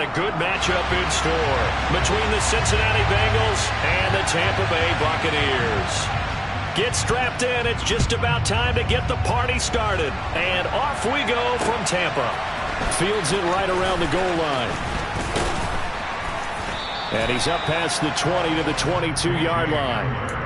got a good matchup in store between the Cincinnati Bengals and the Tampa Bay Buccaneers. Get strapped in. It's just about time to get the party started. And off we go from Tampa. Fields it right around the goal line. And he's up past the 20 to the 22-yard line.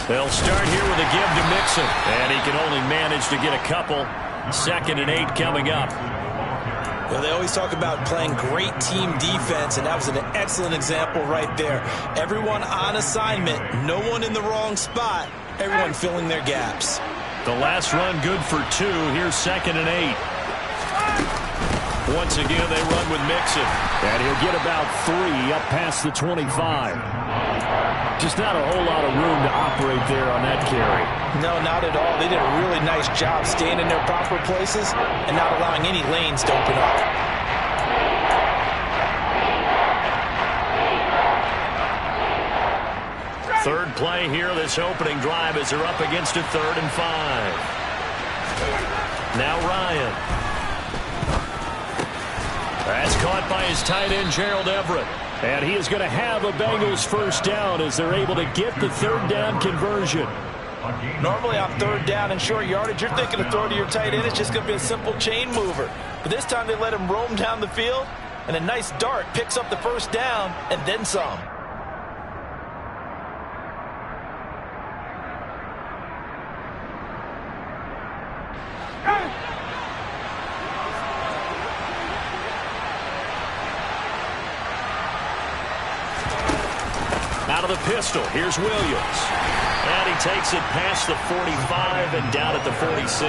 They'll start here with a give to Mixon, and he can only manage to get a couple. 2nd and 8 coming up. Well, they always talk about playing great team defense, and that was an excellent example right there. Everyone on assignment, no one in the wrong spot, everyone filling their gaps. The last run good for 2. Here's 2nd and 8. Once again, they run with Mixon. And he'll get about 3 up past the 25. Just not a whole lot of room to operate there on that carry. No, not at all. They did a really nice job staying in their proper places and not allowing any lanes to open up. Third play here, this opening drive, as they're up against a 3rd and 5. Now Ryan. That's caught by his tight end, Gerald Everett. And he is going to have a Bengals first down as they're able to get the 3rd down conversion. Normally on 3rd down and short yardage, you're thinking of throw to your tight end. It's just going to be a simple chain mover. But this time they let him roam down the field, and a nice dart picks up the first down and then some. Out of the pistol, here's Williams. And he takes it past the 45 and down at the 46.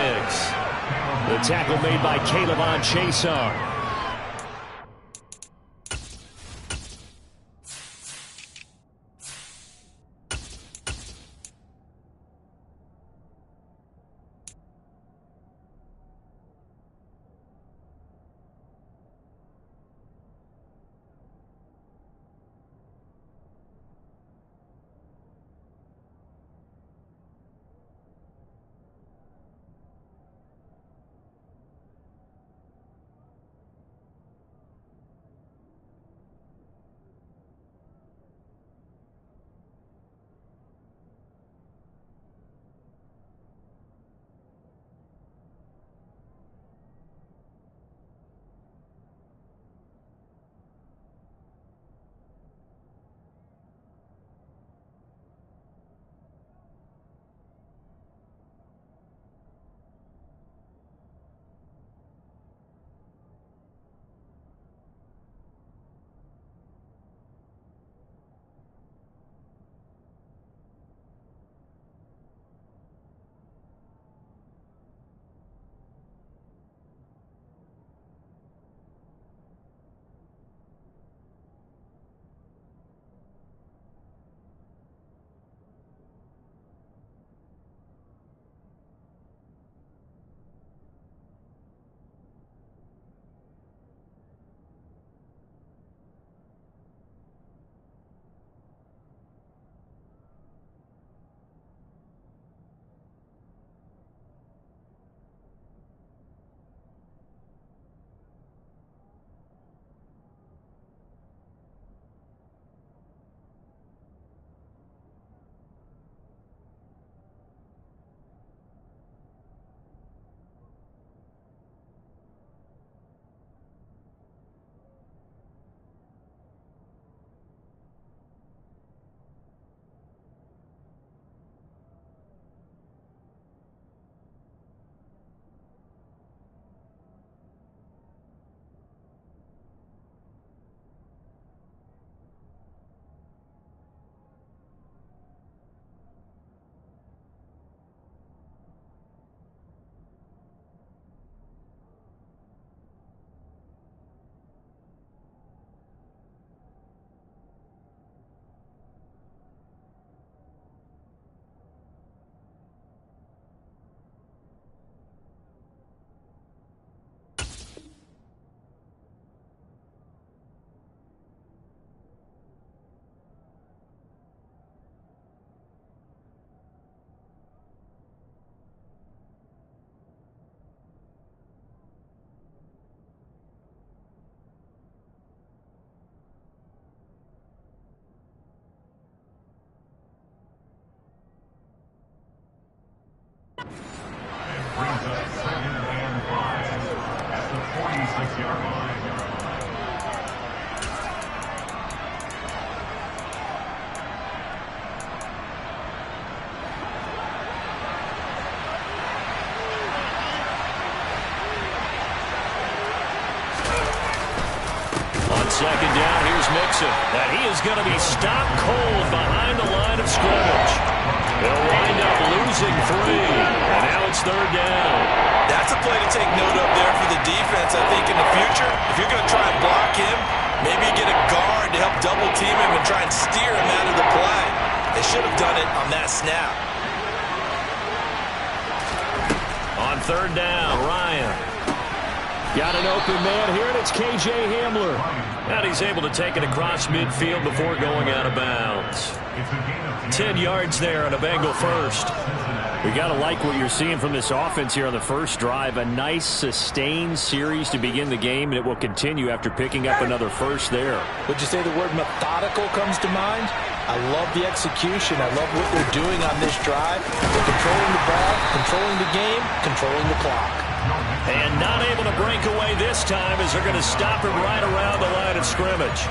The tackle made by Caleb Chason. second down, here's Mixon. And he is going to be stopped cold behind the line of scrimmage. They'll wind up losing 3. And now it's third down. That's a play to take note of there for the defense, I think, in the future. If you're going to try and block him, maybe you get a guard to help double team him and try and steer him out of the play. They should have done it on that snap. On third down, Ryan. Got an open man here, and it's K.J. Hamler. And he's able to take it across midfield before going out of bounds. 10 yards there on a Bengal first. We got to like what you're seeing from this offense here on the first drive. A nice, sustained series to begin the game, and it will continue after picking up another first there. Would you say the word methodical comes to mind? I love the execution. I love what they're doing on this drive. They're controlling the ball, controlling the game, controlling the clock. And not able to break away this time as they're going to stop him right around the line of scrimmage.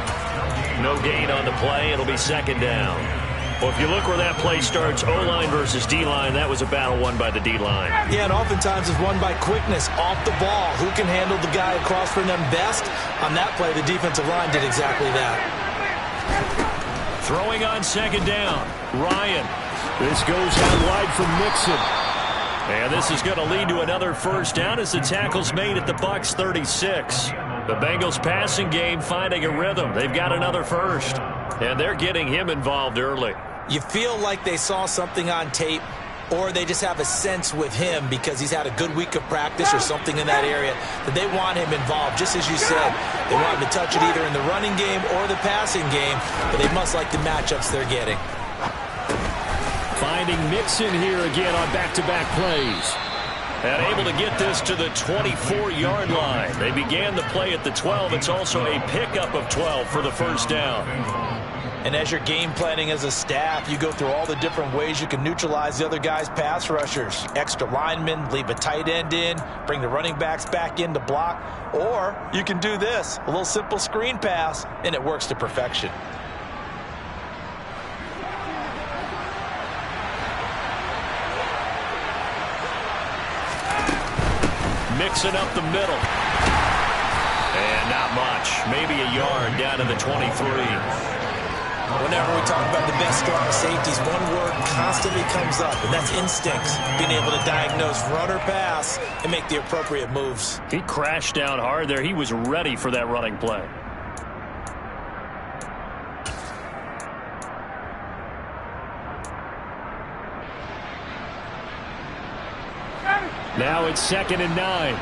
No gain on the play. It'll be second down. Well, if you look where that play starts, O-line versus D-line, that was a battle won by the D-line. Yeah, and oftentimes it's won by quickness off the ball. Who can handle the guy across from them best? On that play, the defensive line did exactly that. Throwing on second down, Ryan. This goes out wide from Mixon. And this is going to lead to another first down as the tackle's made at the Bucs 36. The Bengals passing game finding a rhythm. They've got another first. And they're getting him involved early. You feel like they saw something on tape, or they just have a sense with him because he's had a good week of practice or something in that area that they want him involved. Just as you said, they want him to touch it either in the running game or the passing game, but they must like the matchups they're getting. Finding Mixon here again on back-to-back plays. And able to get this to the 24-yard line. They began the play at the 12. It's also a pickup of 12 for the first down. And as you're game planning as a staff, you go through all the different ways you can neutralize the other guy's pass rushers. Extra linemen, leave a tight end in, bring the running backs back in to block. Or you can do this, a little simple screen pass, and it works to perfection. Mixing up the middle. And not much. Maybe a yard down to the 23. Whenever we talk about the best strong safeties, one word constantly comes up, and that's instincts. Being able to diagnose run or pass and make the appropriate moves. He crashed down hard there. He was ready for that running play. Now it's 2nd and 9.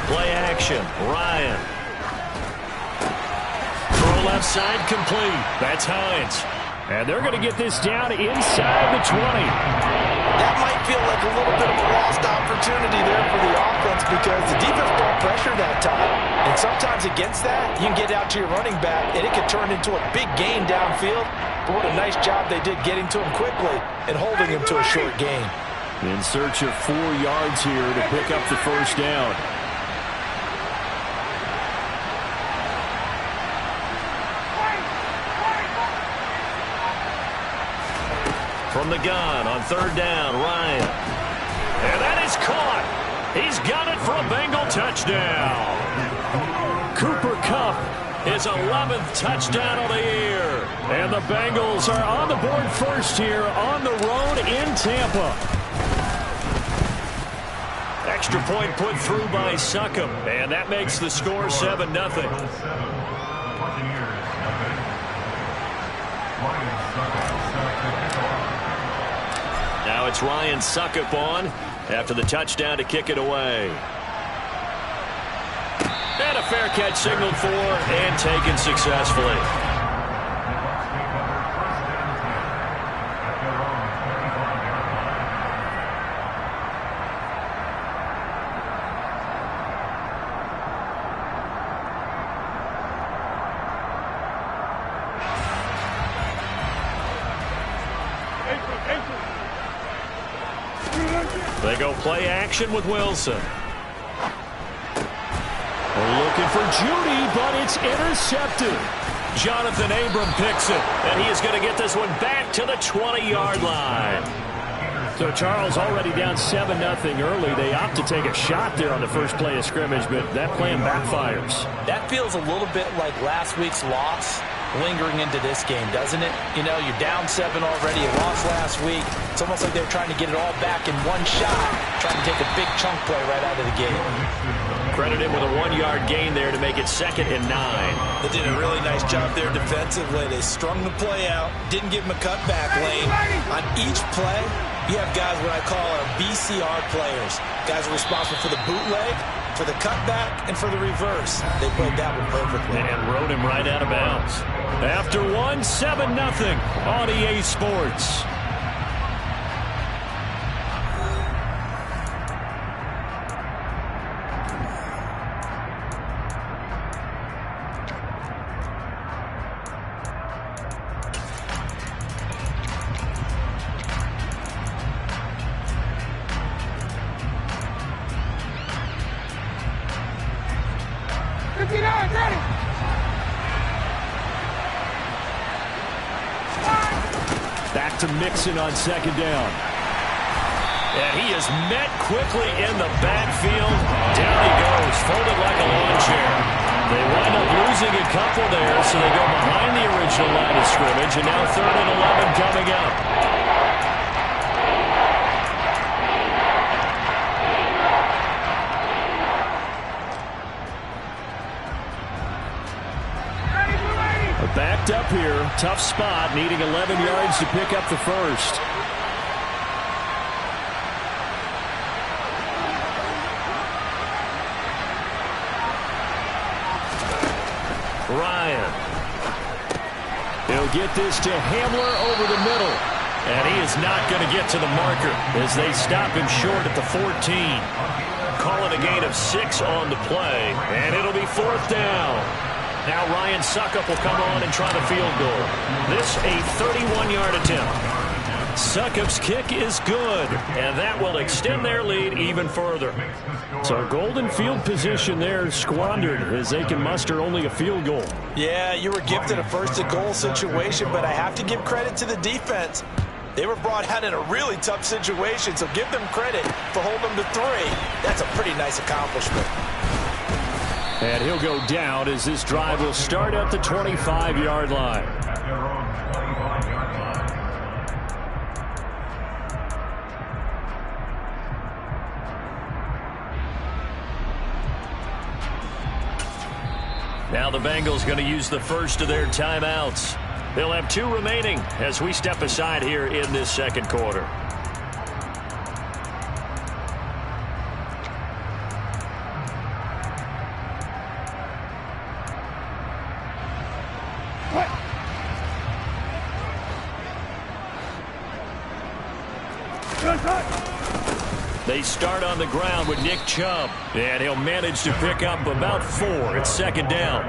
Play action. Ryan. Throw left side complete. That's Hines. And they're going to get this down inside the 20. That might feel like a little bit of a lost opportunity there for the offense because the defense brought pressure that time. And sometimes against that, you can get out to your running back, and it can turn into a big gain downfield. But what a nice job they did getting to him quickly and holding him to a short gain. In search of 4 yards here to pick up the first down. From the gun on 3rd down, Ryan. And that is caught. He's got it for a Bengal touchdown. Cooper Kupp, his 11th touchdown of the year. And the Bengals are on the board first here on the road in Tampa. Extra point put through by Succop. And that makes the score 7-0. Now it's Ryan Succop on after the touchdown to kick it away. And a fair catch signaled for and taken successfully. They go play action with Wilson. Looking for Judy, but it's intercepted. Jonathan Abram picks it, and he is going to get this one back to the 20-yard line. So Charles already down 7-0 early. They opt to take a shot there on the first play of scrimmage, but that plan backfires. That feels a little bit like last week's loss lingering into this game, doesn't it? You know, you're down 7 already. You lost last week. It's almost like they're trying to get it all back in one shot, trying to take a big chunk play right out of the gate. Credit him with a 1-yard gain there to make it 2nd and 9. They did a really nice job there defensively. They strung the play out, didn't give him a cutback lane. On each play, you have guys what I call our BCR players. Guys are responsible for the bootleg, for the cutback, and for the reverse. They played that one perfectly. And rode him right out of bounds. After 7-0 on EA Sports. Back to Mixon on 2nd down. And he is met quickly in the backfield. Down he goes, folded like a lawn chair. They wind up losing a couple there, so they go behind the original line of scrimmage, and now 3rd and 11 coming up. Backed up here, tough spot, needing 11 yards to pick up the first. Ryan. He'll get this to Hamler over the middle. And he is not going to get to the marker as they stop him short at the 14. Call it a gain of 6 on the play, and it'll be 4th down. Now Ryan Suckup will come on and try the field goal. This a 31-yard attempt. Suckup's kick is good, and that will extend their lead even further. So golden field position there squandered as they can muster only a field goal. Yeah, you were gifted a 1st-and-goal situation, but I have to give credit to the defense. They were brought out in a really tough situation, so give them credit for holding them to 3. That's a pretty nice accomplishment. And he'll go down as this drive will start at the 25-yard line. Now the Bengals going to use the first of their timeouts. They'll have 2 remaining as we step aside here in this 2nd quarter. They start on the ground with Nick Chubb, and he'll manage to pick up about 4. It's 2nd down.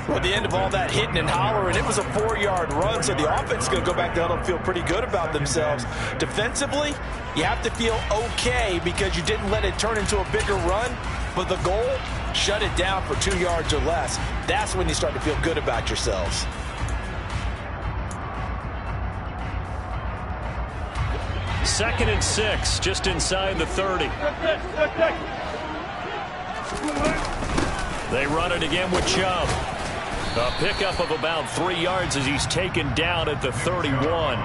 Well, at the end of all that hitting and hollering, it was a 4-yard run, so the offense is going to go back down and feel pretty good about themselves. Defensively, you have to feel okay because you didn't let it turn into a bigger run, but the goal, shut it down for 2 yards or less. That's when you start to feel good about yourselves. 2nd and 6, just inside the 30. They run it again with Chubb. A pickup of about 3 yards as he's taken down at the 31.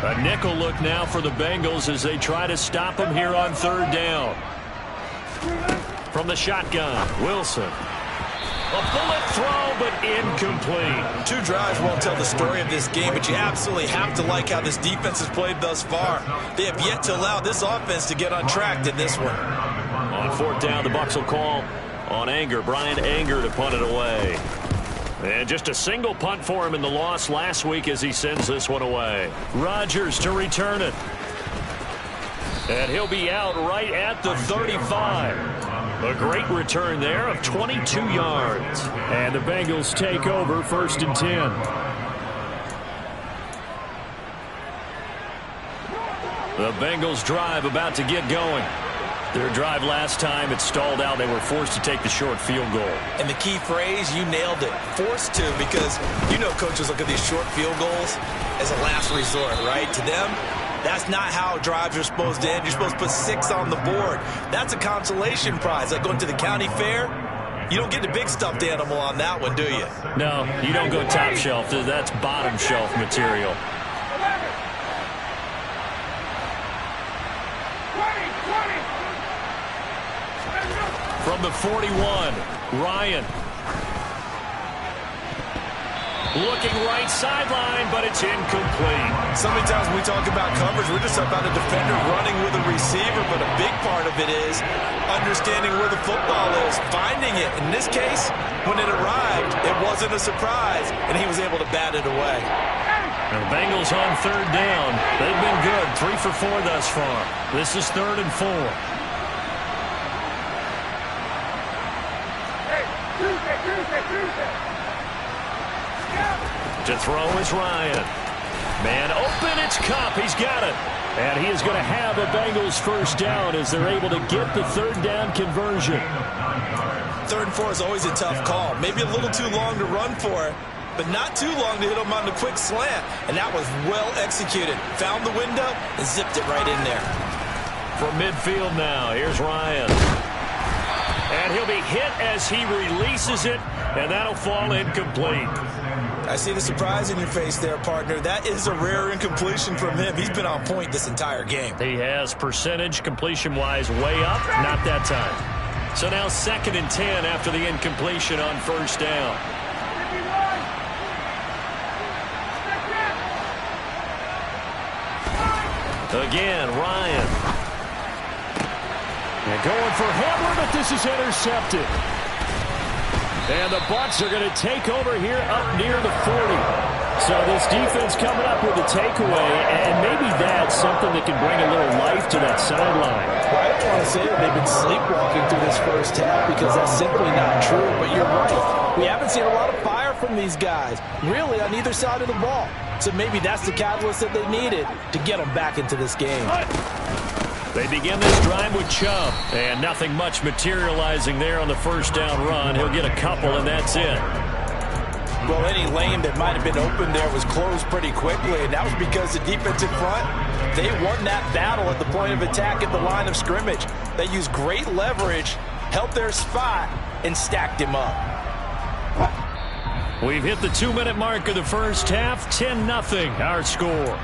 A nickel look now for the Bengals as they try to stop him here on 3rd down. From the shotgun, Wilson. A bullet throw, but incomplete. 2 drives won't tell the story of this game, but you absolutely have to like how this defense has played thus far. They have yet to allow this offense to get on track in this one. On 4th down, the Bucs will call on Anger. Brian Anger to punt it away. And just a single punt for him in the loss last week as he sends this one away. Rodgers to return it. And he'll be out right at the 35. A great return there of 22 yards. And the Bengals take over 1st and 10. The Bengals drive about to get going. Their drive last time, it stalled out. They were forced to take the short field goal. And the key phrase, you nailed it, forced to, because you know coaches look at these short field goals as a last resort, right? To them, that's not how drives are supposed to end. You're supposed to put 6 on the board. That's a consolation prize. Like going to the county fair, you don't get the big stuffed animal on that one, do you? No, you don't go top shelf. That's bottom shelf material. From the 41, Ryan. Looking right sideline, but it's incomplete. So many times when we talk about coverage, we're just about a defender running with a receiver, but a big part of it is understanding where the football is, finding it. In this case, when it arrived, it wasn't a surprise, and he was able to bat it away. And the Bengals on 3rd down. They've been good, 3 for 4 thus far. This is 3rd and 4. To throw is Ryan. Man open, it's Cup. He's got it. And he is going to have a Bengals first down as they're able to get the 3rd down conversion. 3rd and 4 is always a tough call. Maybe a little too long to run for it, but not too long to hit him on the quick slant. And that was well executed. Found the window and zipped it right in there. From midfield now, here's Ryan. And he'll be hit as he releases it, and that'll fall incomplete. I see the surprise in your face there, partner. That is a rare incompletion from him. He's been on point this entire game. He has percentage completion-wise way up, not that time. So now 2nd and 10 after the incompletion on 1st down. Again, Ryan. And going for Hamler, but this is intercepted. And the Bucs are going to take over here up near the 40. So this defense coming up with a takeaway, and maybe that's something that can bring a little life to that sideline. Well, I don't want to say that they've been sleepwalking through this first half because that's simply not true, but you're right. We haven't seen a lot of fire from these guys, really, on either side of the ball. So maybe that's the catalyst that they needed to get them back into this game. They begin this drive with Chubb, and nothing much materializing there on the 1st down run. He'll get a couple, and that's it. Well, any lane that might have been open there was closed pretty quickly, and that was because the defensive front, they won that battle at the point of attack at the line of scrimmage. They used great leverage, held their spot, and stacked him up. We've hit the 2-minute mark of the first half, 10-0 our score.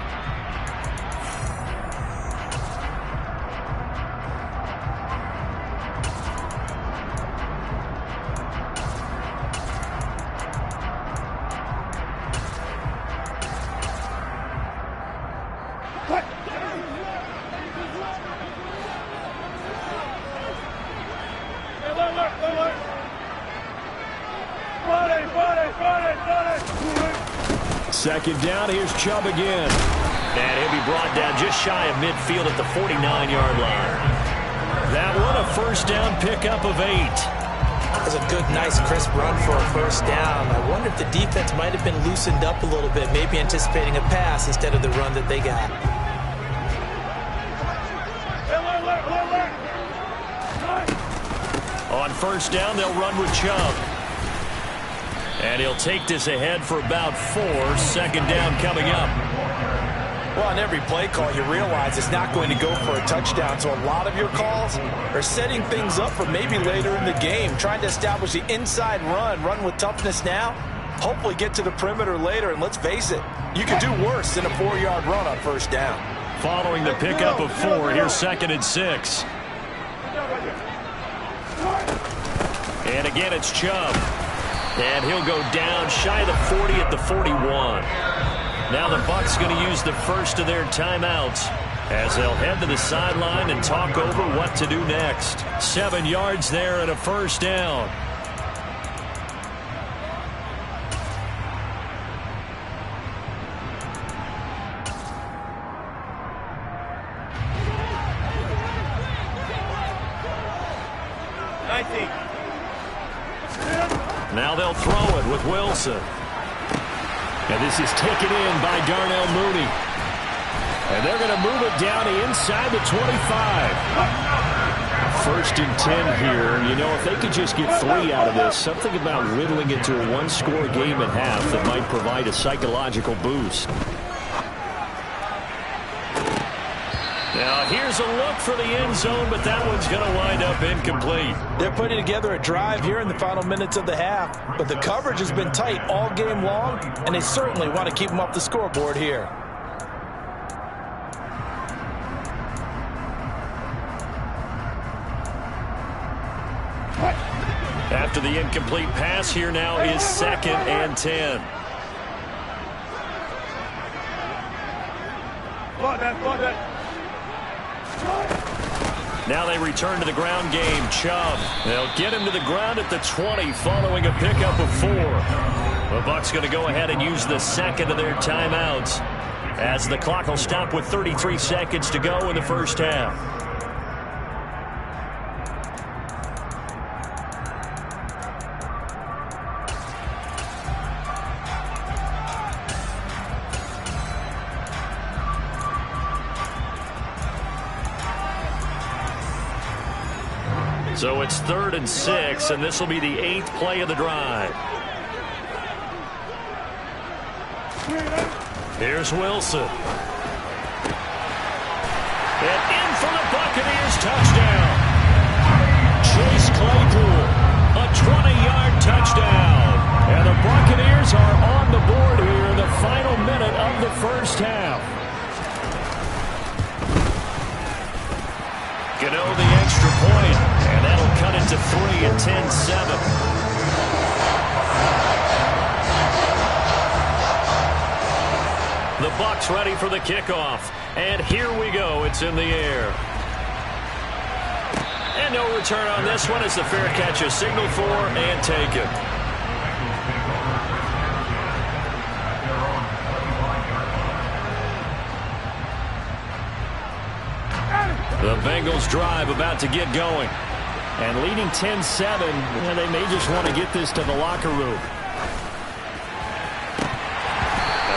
Second down, here's Chubb again. And he'll be brought down just shy of midfield at the 49-yard line. That one, a 1st down pickup of 8. That was a good, nice, crisp run for a 1st down. I wonder if the defense might have been loosened up a little bit, maybe anticipating a pass instead of the run that they got. On 1st down, they'll run with Chubb. And he'll take this ahead for about 4. 2nd down coming up. Well, on every play call, you realize it's not going to go for a touchdown. So a lot of your calls are setting things up for maybe later in the game, trying to establish the inside run with toughness now, hopefully get to the perimeter later. And let's face it, you could do worse than a 4-yard run on 1st down. Following the pickup of 4, here's 2nd and 6. And again, it's Chubb. And he'll go down shy of the 40 at the 41. Now the Bucs going to use the first of their timeouts as they'll head to the sideline and talk over what to do next. 7 yards there and a 1st down. Now they'll throw it with Wilson. And this is taken in by Darnell Mooney. And they're going to move it down inside the 25. 1st and 10 here. You know, if they could just get 3 out of this, something about whittling it to a one-score game at half that might provide a psychological boost. Now, here's a look for the end zone, but that one's going to wind up incomplete. They're putting together a drive here in the final minutes of the half, but the coverage has been tight all game long, and they certainly want to keep them off the scoreboard here. After the incomplete pass, here now is 2nd and 10. Now they return to the ground game. Chubb. They'll get him to the ground at the 20 following a pickup of 4. The Bucs going to go ahead and use the 2nd of their timeouts as the clock will stop with 33 seconds to go in the first half. So it's 3rd and 6, and this will be the 8th play of the drive. Here's Wilson. And in for the Buccaneers touchdown. Chase Claypool, a 20-yard touchdown. And the Buccaneers are on the board here in the final minute of the first half. Gano the extra point, and that'll cut it to 3 at 10-7. The Bucs ready for the kickoff, and here we go. It's in the air. And no return on this one as the fair catch is signaled for and taken. The Bengals drive about to get going. And leading 10-7, they may just want to get this to the locker room.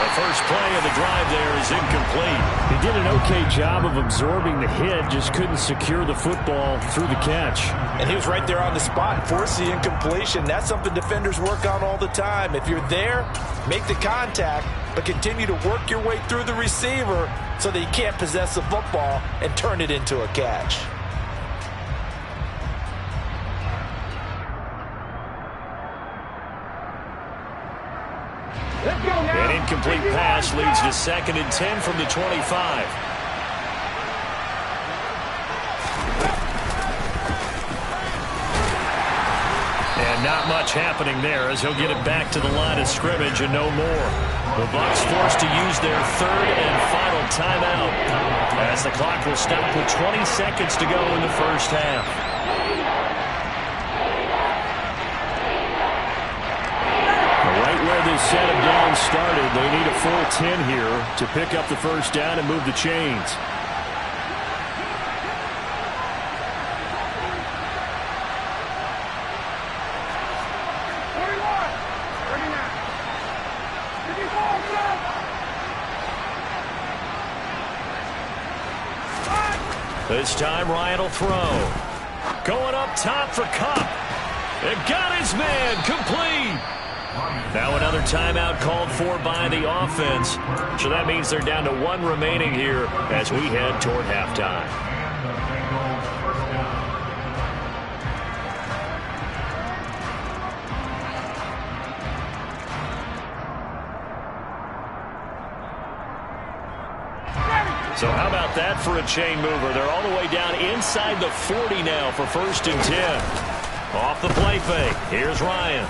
The first play of the drive there is incomplete. He did an okay job of absorbing the hit, just couldn't secure the football through the catch. And he was right there on the spot and forced the incompletion. That's something defenders work on all the time. If you're there, make the contact, but continue to work your way through the receiver so that he can't possess the football and turn it into a catch. An incomplete pass leads to 2nd and 10 from the 25. And not much happening there as he'll get it back to the line of scrimmage and no more. The Bucs forced to use their 3rd and final timeout as the clock will stop with 20 seconds to go in the first half. Right where this set of downs started, they need a full 10 here to pick up the first down and move the chains. This time Ryan will throw. Going up top for Kupp. It got his man complete. Now another timeout called for by the offense. So that means they're down to 1 remaining here as we head toward halftime. So how about that for a chain mover? They're all the way down inside the 40 now for 1st and 10. Off the play fake. Here's Ryan.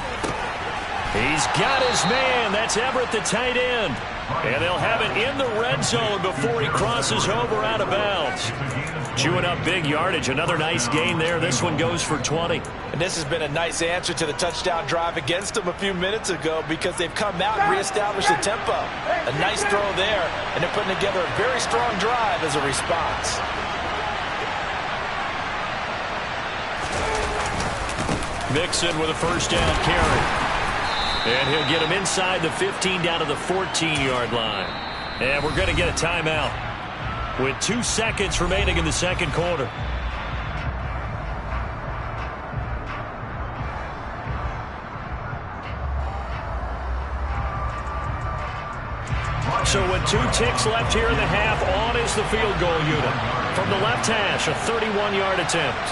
He's got his man. That's Everett, the tight end. And they'll have it in the red zone before he crosses over out of bounds. Chewing up big yardage. Another nice gain there. This one goes for 20. And this has been a nice answer to the touchdown drive against them a few minutes ago because they've come out and reestablished the tempo. A nice throw there, and they're putting together a very strong drive as a response. Mixon with a first down carry. And he'll get him inside the 15 down to the 14-yard line. And we're going to get a timeout. with 2 seconds remaining in the second quarter. So with 2 ticks left here in the half, on is the field goal unit. From the left hash, a 31-yard attempt.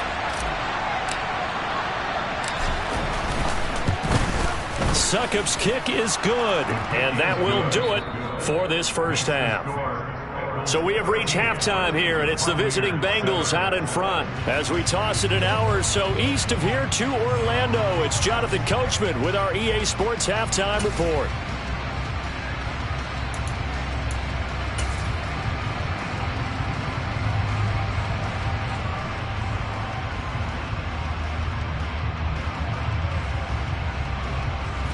Succop's kick is good, and that will do it for this first half. So we have reached halftime here, and it's the visiting Bengals out in front. As we toss it an hour or so east of here to Orlando, it's Jonathan Coachman with our EA Sports Halftime Report.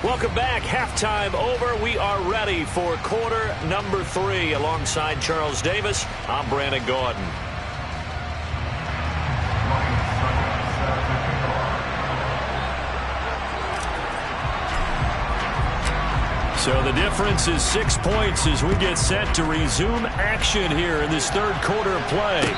Welcome back. Halftime over. We are ready for quarter number 3. Alongside Charles Davis, I'm Brandon Gordon. So the difference is 6 points as we get set to resume action here in this third quarter of play.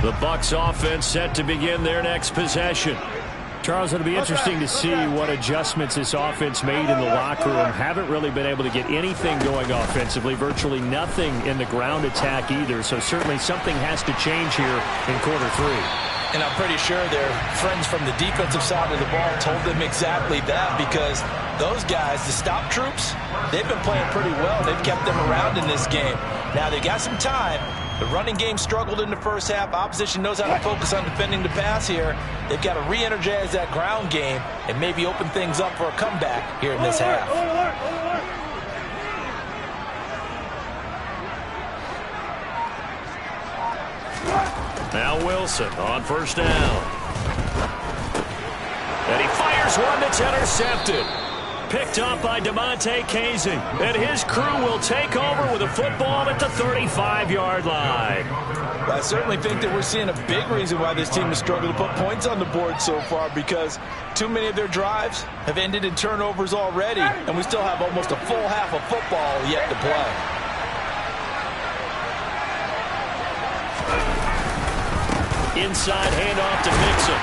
The Bucs offense set to begin their next possession. Charles, it'll be interesting to see what adjustments this offense made in the locker room. Haven't really been able to get anything going offensively, virtually nothing in the ground attack either. So certainly something has to change here in quarter 3. And I'm pretty sure their friends from the defensive side of the ball told them exactly that, because those guys, the stop troops, they've been playing pretty well. They've kept them around in this game. Now they got some time. The running game struggled in the first half. Opposition knows how to focus on defending the pass here. They've got to re-energize that ground game and maybe open things up for a comeback here in this half. Now Wilson on first down. And he fires one that's intercepted. Picked up by DeMonte Casey. And his crew will take over with a football at the 35-yard line. I certainly think that we're seeing a big reason why this team has struggled to put points on the board so far, because too many of their drives have ended in turnovers already, and we still have almost a full half of football yet to play. Inside handoff to Mixon.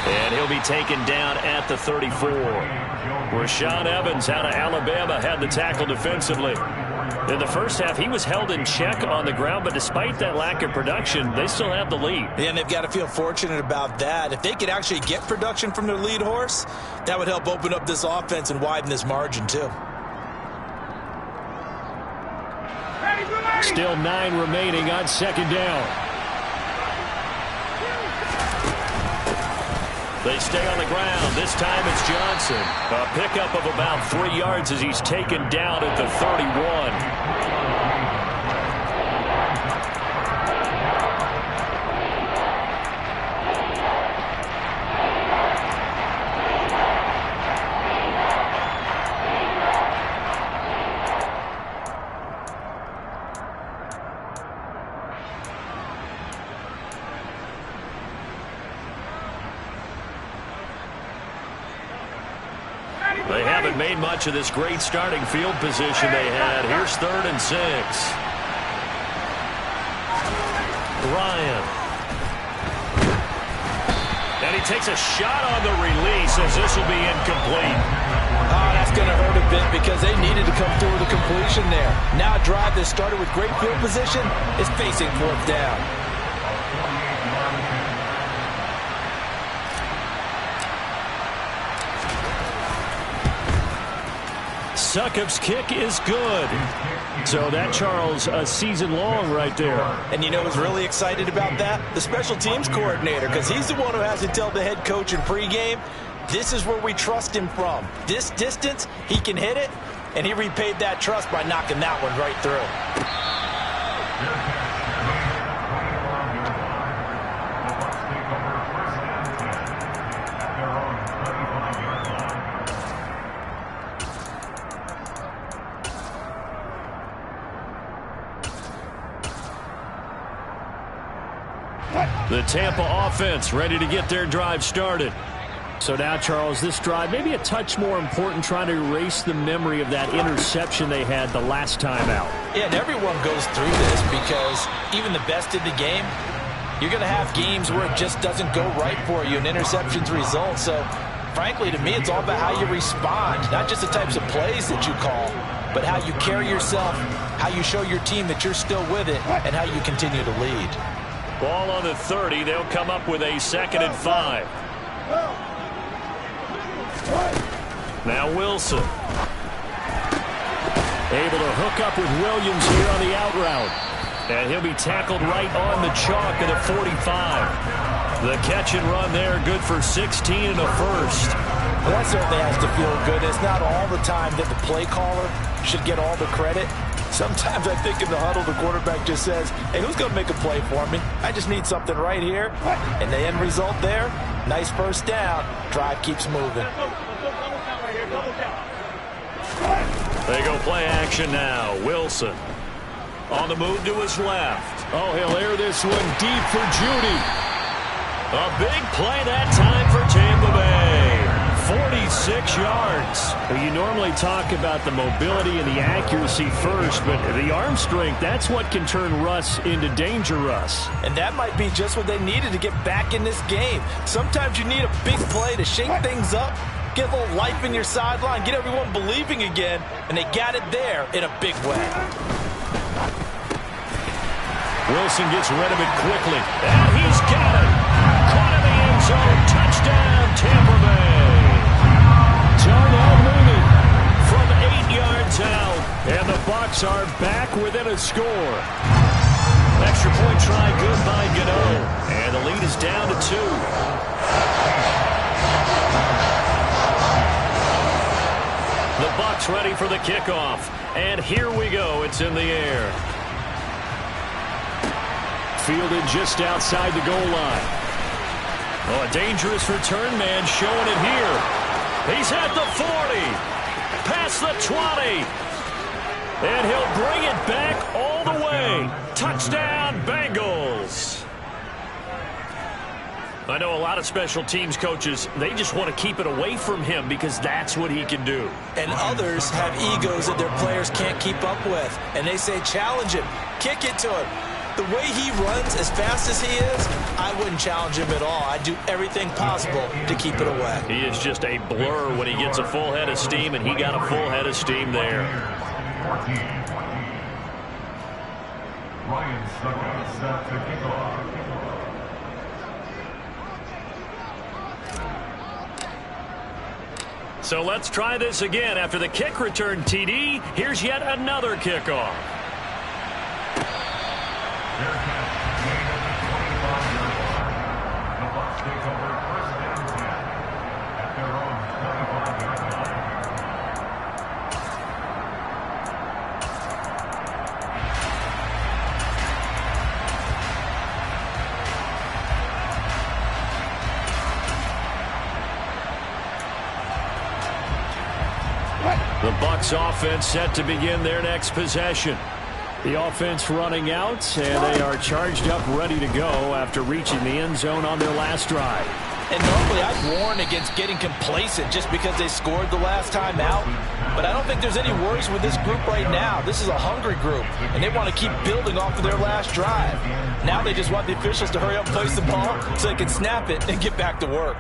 And he'll be taken down at the 34. Rashaan Evans out of Alabama had the tackle defensively. In the first half, he was held in check on the ground, but despite that lack of production, they still have the lead. Yeah, and they've got to feel fortunate about that. If they could actually get production from their lead horse, that would help open up this offense and widen this margin too. Still 9 remaining on second down. They stay on the ground. This time it's Johnson. A pickup of about 3 yards as he's taken down at the 31. They haven't made much of this great starting field position they had. Here's 3rd and 6. Ryan. And he takes a shot on the release as this will be incomplete. Oh, that's going to hurt a bit because they needed to come through with a completion there. Now a drive that started with great field position is facing 4th down. Succop's kick is good. So that, Charles, a season long right there. And you know who's really excited about that? The special teams coordinator, because he's the one who has to tell the head coach in pregame, this is where we trust him from. This distance, he can hit it, and he repaid that trust by knocking that one right through. The Tampa offense ready to get their drive started. So now, Charles, this drive maybe a touch more important, trying to erase the memory of that interception they had the last time out. Yeah, and everyone goes through this because even the best in the game, you're going to have games where it just doesn't go right for you, and interceptions result. So, frankly, to me, it's all about how you respond, not just the types of plays that you call, but how you carry yourself, how you show your team that you're still with it, and how you continue to lead. Ball on the 30. They'll come up with a 2nd and 5. Now Wilson. Able to hook up with Williams here on the out route. And he'll be tackled right on the chalk at the 45. The catch and run there, good for 16 and a first. Well, that certainly has to feel good. It's not all the time that the play caller should get all the credit. Sometimes I think in the huddle, the quarterback just says, hey, who's going to make a play for me? I just need something right here. And the end result there, nice first down. Drive keeps moving. They go play action now. Wilson on the move to his left. Oh, he'll air this one deep for Judy. A big play that time for Tampa Bay. 46 yards. Well, you normally talk about the mobility and the accuracy first, but the arm strength, that's what can turn Russ into danger Russ. And that might be just what they needed to get back in this game. Sometimes you need a big play to shake things up, get a little life in your sideline, get everyone believing again, and they got it there in a big way. Wilson gets rid of it quickly, and he's got it. Caught in the end zone. Touchdown, Tampa Bay. Darnell Mooney from 8 yards out. And the Bucs are back within a score. Extra point try good by Gano. And the lead is down to 2. The Bucs ready for the kickoff. And here we go. It's in the air. Fielded just outside the goal line. Oh, a dangerous return man showing it here. He's at the 40, past the 20, and he'll bring it back all the way. Touchdown, Bengals. I know a lot of special teams coaches, they just want to keep it away from him because that's what he can do. And others have egos that their players can't keep up with, and they say challenge him, kick it to him. The way he runs as fast as he is, I wouldn't challenge him at all. I'd do everything possible to keep it away. He is just a blur when he gets a full head of steam, and he got a full head of steam there. So let's try this again. After the kick return, TD, here's yet another kickoff. The Bucs offense set to begin their next possession. The offense running out, and they are charged up, ready to go after reaching the end zone on their last drive. And normally I'd warn against getting complacent just because they scored the last time out. But I don't think there's any worries with this group right now. This is a hungry group, and they want to keep building off of their last drive. Now they just want the officials to hurry up and place the ball so they can snap it and get back to work.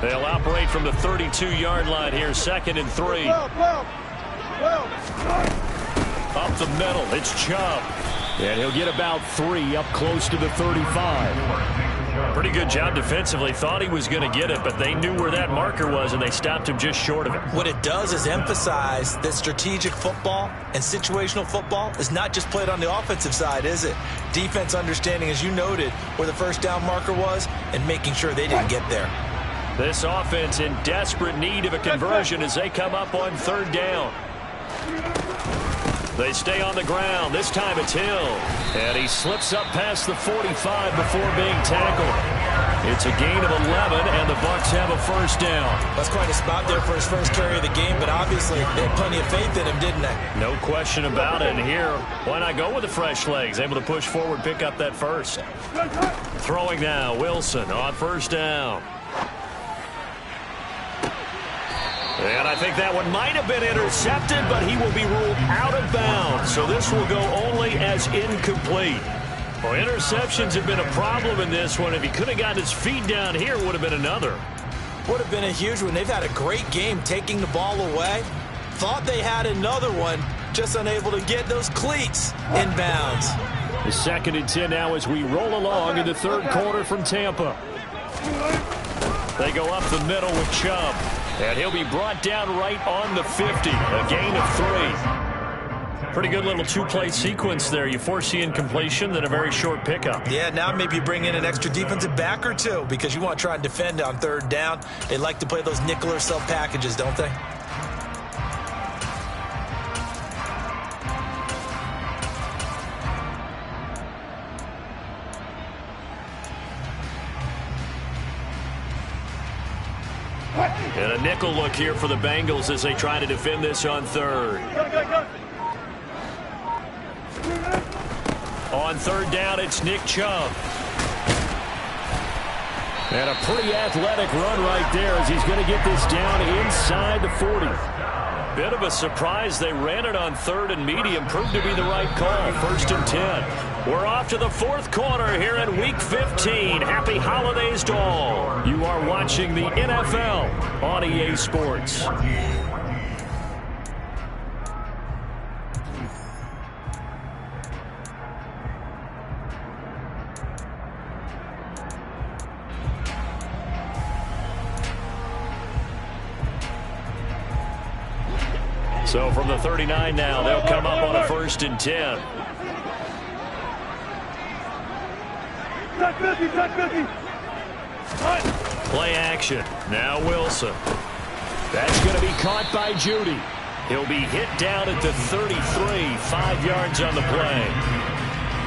They'll operate from the 32-yard line here, 2nd and 3. Up the middle, it's Chubb. And he'll get about 3 up close to the 35. Pretty good job defensively. Thought he was going to get it, but they knew where that marker was, and they stopped him just short of it. What it does is emphasize that strategic football and situational football is not just played on the offensive side, is it? Defense understanding, as you noted, where the first down marker was and making sure they didn't get there. This offense in desperate need of a conversion as they come up on third down. They stay on the ground. This time it's Hill. And he slips up past the 45 before being tackled. It's a gain of 11, and the Bucs have a first down. That's quite a spot there for his first carry of the game, but obviously they had plenty of faith in him, didn't they? No question about it. And here, why not go with the fresh legs? Able to push forward, pick up that first. Throwing now, Wilson on first down. And I think that one might have been intercepted, but he will be ruled out of bounds. So this will go only as incomplete. Well, interceptions have been a problem in this one. If he could have gotten his feet down here, would have been another. Would have been a huge one. They've had a great game taking the ball away. Thought they had another one, just unable to get those cleats in bounds. The 2nd and 10 now as we roll along in the third quarter from Tampa. They go up the middle with Chubb. And he'll be brought down right on the 50. A gain of 3. Pretty good little two-play sequence there. You force the incompletion, then a very short pickup. Yeah, now maybe you bring in an extra defensive back or two because you want to try and defend on third down. They like to play those nickel or sub packages, don't they? And a nickel look here for the Bengals as they try to defend this on third. On third down, it's Nick Chubb. And a pretty athletic run right there as he's going to get this down inside the 40. Bit of a surprise. They ran it on third and medium. Proved to be the right call. 1st and 10. We're off to the fourth quarter here in Week 15. Happy holidays to all. You are watching the NFL on EA Sports. So from the 39 now, they'll come up on a 1st and 10. Play action. Now Wilson. That's going to be caught by Judy. He'll be hit down at the 33, 5 yards on the play.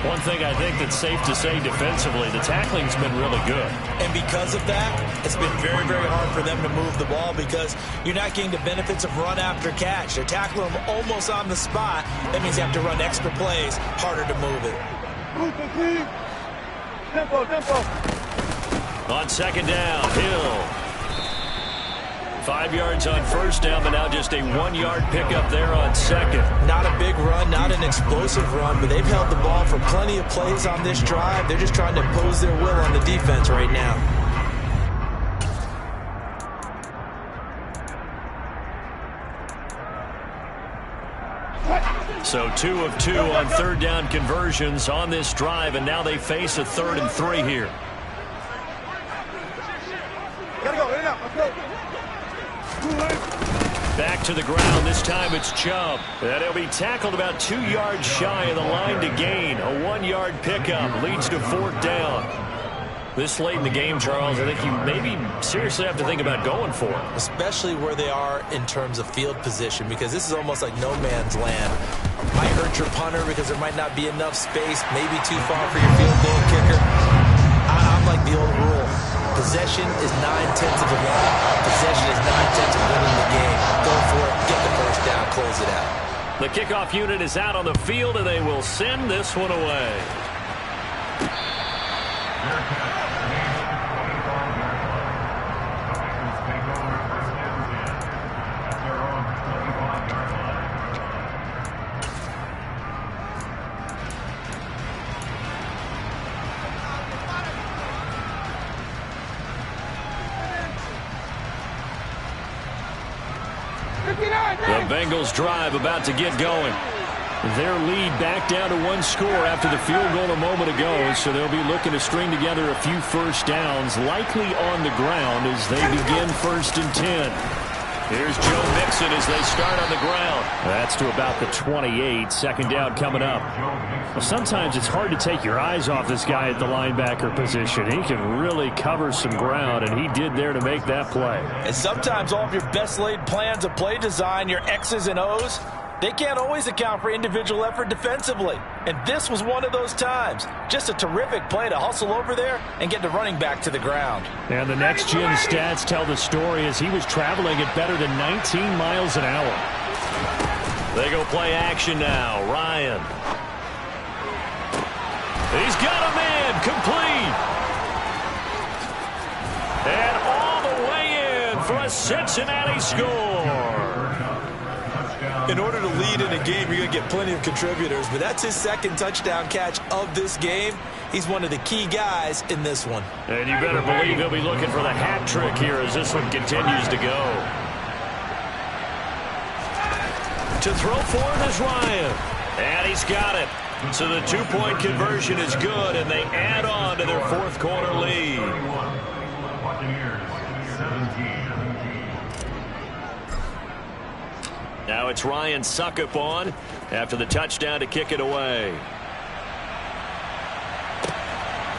One thing I think that's safe to say defensively, the tackling's been really good. And because of that, it's been very, very hard for them to move the ball because you're not getting the benefits of run after catch. They're tackling them almost on the spot. That means you have to run extra plays, harder to move it. On second down, Hill. 5 yards on first down, but now just a 1-yard pickup there on second. Not a big run, not an explosive run, but they've held the ball for plenty of plays on this drive. They're just trying to impose their will on the defense right now. So 2 of 2 on third down conversions on this drive, and now they face a 3rd and 3 here. Back to the ground. This time it's Chubb. And he'll be tackled about 2 yards shy of the line to gain. A 1-yard pickup leads to 4th down. This late in the game, Charles, I think you maybe seriously have to think about going for it. Especially where they are in terms of field position, because this is almost like no man's land. Might hurt your punter because there might not be enough space, maybe too far for your field goal kicker. I'm like the old rule. Possession is 9/10 of the game. Possession is 9/10 of winning the game. Go for it, get the first down, close it out. The kickoff unit is out on the field, and they will send this one away. The Bengals drive about to get going. Their lead back down to one score after the field goal a moment ago, so they'll be looking to string together a few first downs, likely on the ground as they begin 1st and 10. Here's Joe Mixon as they start on the ground. That's to about the 28. 2nd down coming up. Well, sometimes it's hard to take your eyes off this guy at the linebacker position. He can really cover some ground, and he did there to make that play. And sometimes all of your best laid plans of play design, your X's and O's, they can't always account for individual effort defensively. And this was one of those times. Just a terrific play to hustle over there and get the running back to the ground. And the next-gen stats tell the story as he was traveling at better than 19 miles an hour. They go play action now. Ryan. He's got a man complete. And all the way in for a Cincinnati score. In order to lead in a game, you're going to get plenty of contributors, but that's his 2nd touchdown catch of this game. He's one of the key guys in this one. And you better believe he'll be looking for the hat trick here as this one continues to go. To throw for it is Ryan. And he's got it. So the 2-point conversion is good, and they add on to their 4th quarter lead. Now it's Ryan Suckup on after the touchdown to kick it away.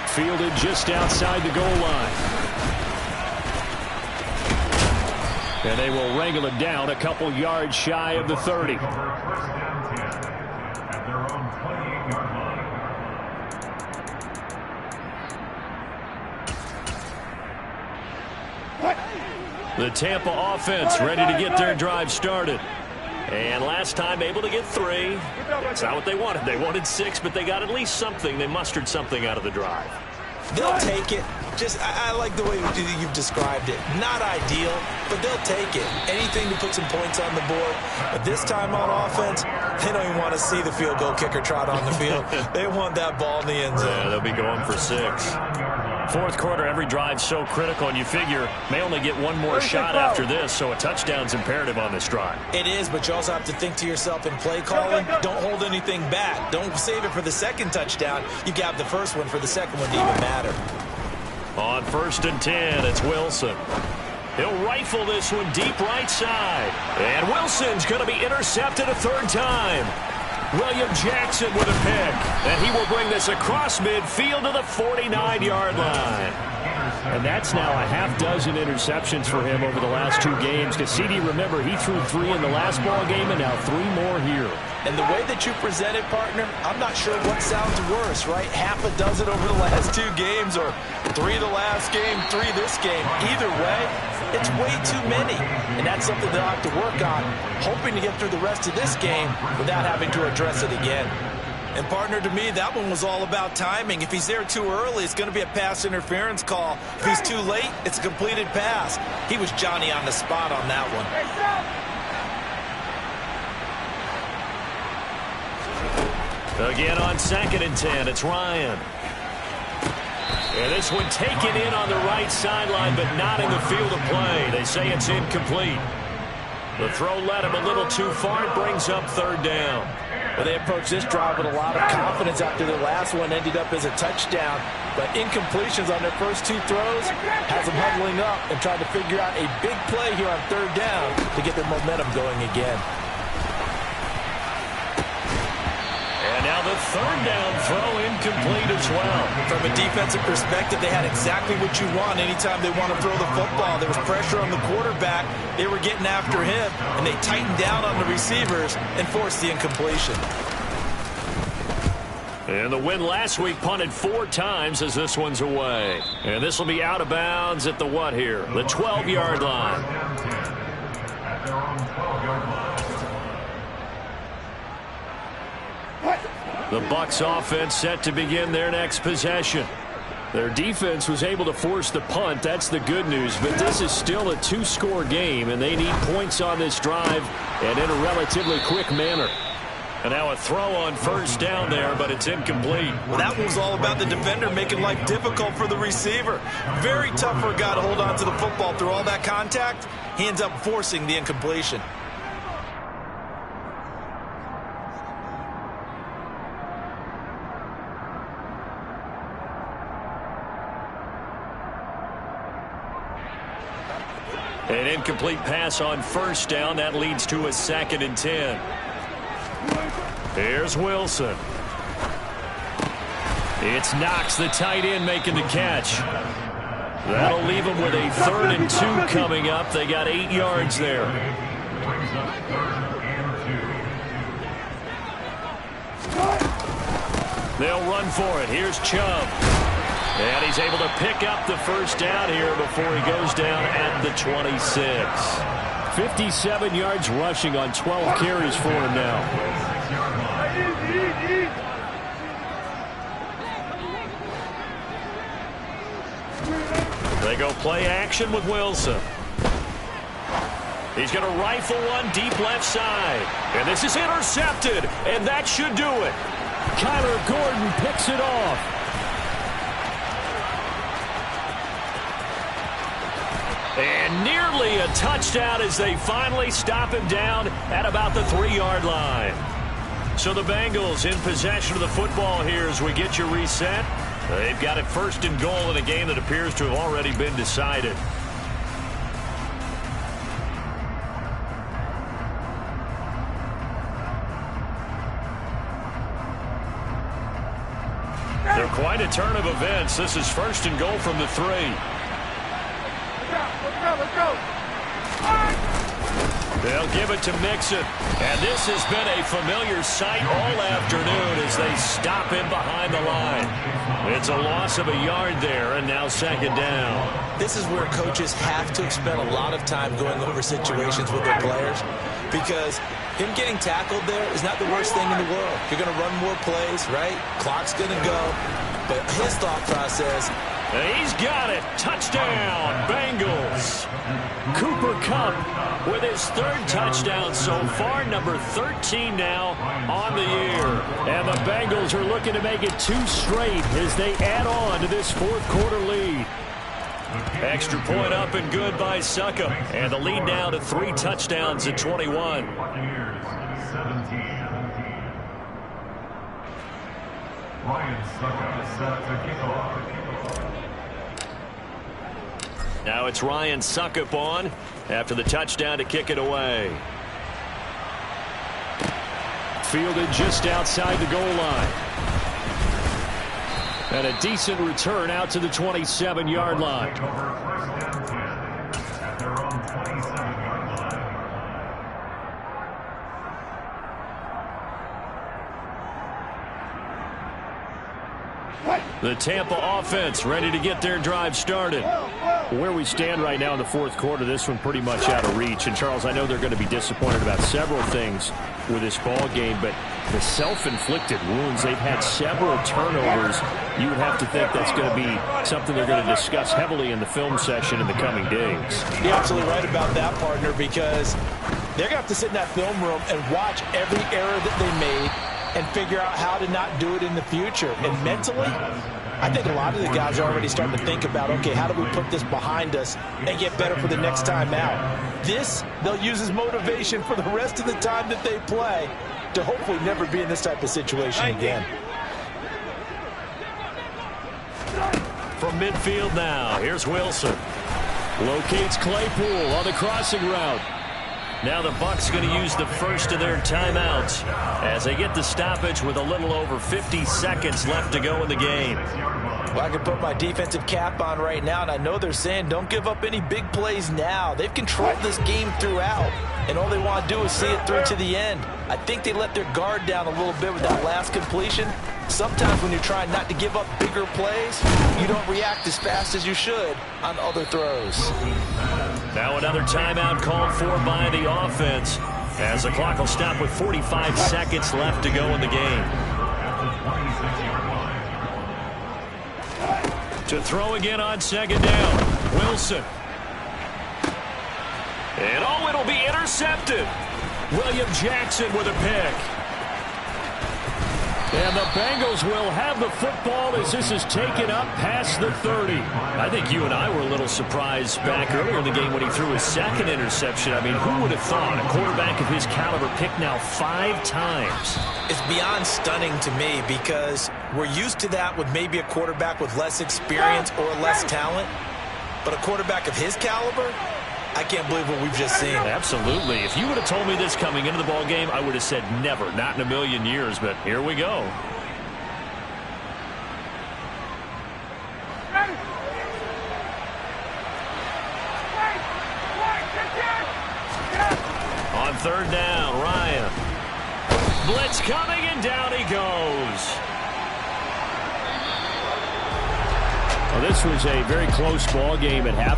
Fielded just outside the goal line. And they will wrangle it down a couple yards shy of the 30. The Tampa offense ready to get their drive started. And last time able to get 3. That's not what they wanted. They wanted 6, but they got at least something. They mustered something out of the drive. They'll take it. I like the way you've described it. Not ideal, but they'll take it. Anything to put some points on the board. But this time on offense, they don't even want to see the field goal kicker trot on the field. They want that ball in the end zone. Yeah, they'll be going for 6. 4th quarter, every drive's so critical, and you figure may only get one more shot after this, so a touchdown's imperative on this drive. It is, but you also have to think to yourself in play calling, don't hold anything back. Don't save it for the 2nd touchdown. You got the 1st one for the 2nd one to even matter. On 1st and 10, it's Wilson. He'll rifle this one deep right side. And Wilson's going to be intercepted a 3rd time. William Jackson with a pick. And he will bring this across midfield to the 49-yard line. And that's now a half dozen interceptions for him over the last 2 games. Because CD, remember, he threw 3 in the last ball game and now 3 more here. And the way that you present it, partner, I'm not sure what sounds worse, right? Half a dozen over the last 2 games or 3 the last game, 3 this game. Either way, it's way too many. And that's something they'll have to work on, hoping to get through the rest of this game without having to address it again. And, partner, to me, that one was all about timing. If he's there too early, it's going to be a pass interference call. If he's too late, it's a completed pass. He was Johnny on the spot on that one. Again on 2nd and 10, it's Ryan. And this one taken in on the right sideline, but not in the field of play. They say it's incomplete. The throw led him a little too far. It brings up 3rd down. Well, they approached this drive with a lot of confidence after the last one ended up as a touchdown. But incompletions on their first 2 throws has them huddling up and trying to figure out a big play here on 3rd down to get their momentum going again. And now the 3rd down throw incomplete as well. From a defensive perspective, they had exactly what you want anytime they want to throw the football. There was pressure on the quarterback. They were getting after him, and they tightened down on the receivers and forced the incompletion. And the win last week punted 4 times as this one's away. And this will be out of bounds at the what here? The 12-yard line. The Bucs offense set to begin their next possession. Their defense was able to force the punt. That's the good news. But this is still a 2-score game, and they need points on this drive and in a relatively quick manner. And now a throw on 1st down there, but it's incomplete. Well, that one was all about the defender making life difficult for the receiver. Very tough for a guy to hold on to the football through all that contact. He ends up forcing the incompletion. An incomplete pass on first down. That leads to a 2nd and 10. Here's Wilson. It's Knox, the tight end, making the catch. That'll leave them with a 3rd and 2 coming up. They got 8 yards there. They'll run for it. Here's Chubb. And he's able to pick up the first down here before he goes down at the 26. 57 yards rushing on 12 carries for him now. They go play action with Wilson. He's going to rifle one deep left side. And this is intercepted. And that should do it. Kyler Gordon picks it off. And nearly a touchdown as they finally stop him down at about the 3-yard line. So the Bengals in possession of the football here as we get you reset. They've got it 1st and goal in a game that appears to have already been decided. They're quite a turn of events. This is 1st and goal from the 3. Let's go. They'll give it to Mixon. And this has been a familiar sight all afternoon as they stop him behind the line. It's a loss of a yard there, and now 2nd down. This is where coaches have to spend a lot of time going over situations with their players, because him getting tackled there is not the worst thing in the world. You're going to run more plays, right? Clock's going to go. But his thought process... He's got it. Touchdown, Bengals. Cooper Kupp with his 3rd touchdown so far, number 13 now on the year. And the Bengals are looking to make it 2 straight as they add on to this 4th quarter lead. Extra point up and good by Suckup. And the lead now to 3 touchdowns at 21. Ryan Suckup set to kick off. Now it's Ryan Suckup on after the touchdown to kick it away. Fielded just outside the goal line. And a decent return out to the 27-yard line. The Tampa offense ready to get their drive started. Where we stand right now in the 4th quarter, this one pretty much out of reach. And, Charles, I know they're going to be disappointed about several things with this ball game, but the self-inflicted wounds, they've had several turnovers. You would have to think that's going to be something they're going to discuss heavily in the film session in the coming days. You're absolutely right about that, partner, because they're going to have to sit in that film room and watch every error that they made and figure out how to not do it in the future. And mentally, I think a lot of the guys are already starting to think about, okay, how do we put this behind us and get better for the next time out? This, they'll use as motivation for the rest of the time that they play to hopefully never be in this type of situation again. From midfield now, here's Wilson. Locates Claypool on the crossing route. Now the Bucs going to use the first of their timeouts as they get the stoppage with a little over 50 seconds left to go in the game. Well, I can put my defensive cap on right now, and I know they're saying don't give up any big plays now. They've controlled this game throughout, and all they want to do is see it through to the end. I think they let their guard down a little bit with that last completion. Sometimes when you're trying not to give up bigger plays, you don't react as fast as you should on other throws. Now another timeout called for by the offense as the clock will stop with 45 seconds left to go in the game. To throw again on 2nd down, Wilson. And oh, it'll be intercepted. William Jackson with a pick. And the Bengals will have the football as this is taken up past the 30. I think you and I were a little surprised back earlier in the game when he threw his 2nd interception. I mean, who would have thought a quarterback of his caliber picked now 5 times? It's beyond stunning to me because we're used to that with maybe a quarterback with less experience or less talent. But a quarterback of his caliber, I can't believe what we've just seen. Absolutely. If you would have told me this coming into the ball game, I would have said never, not in a million years, but here we go. On third down, Ryan. Blitz coming, and down he goes. Well, this was a very close ball game at half.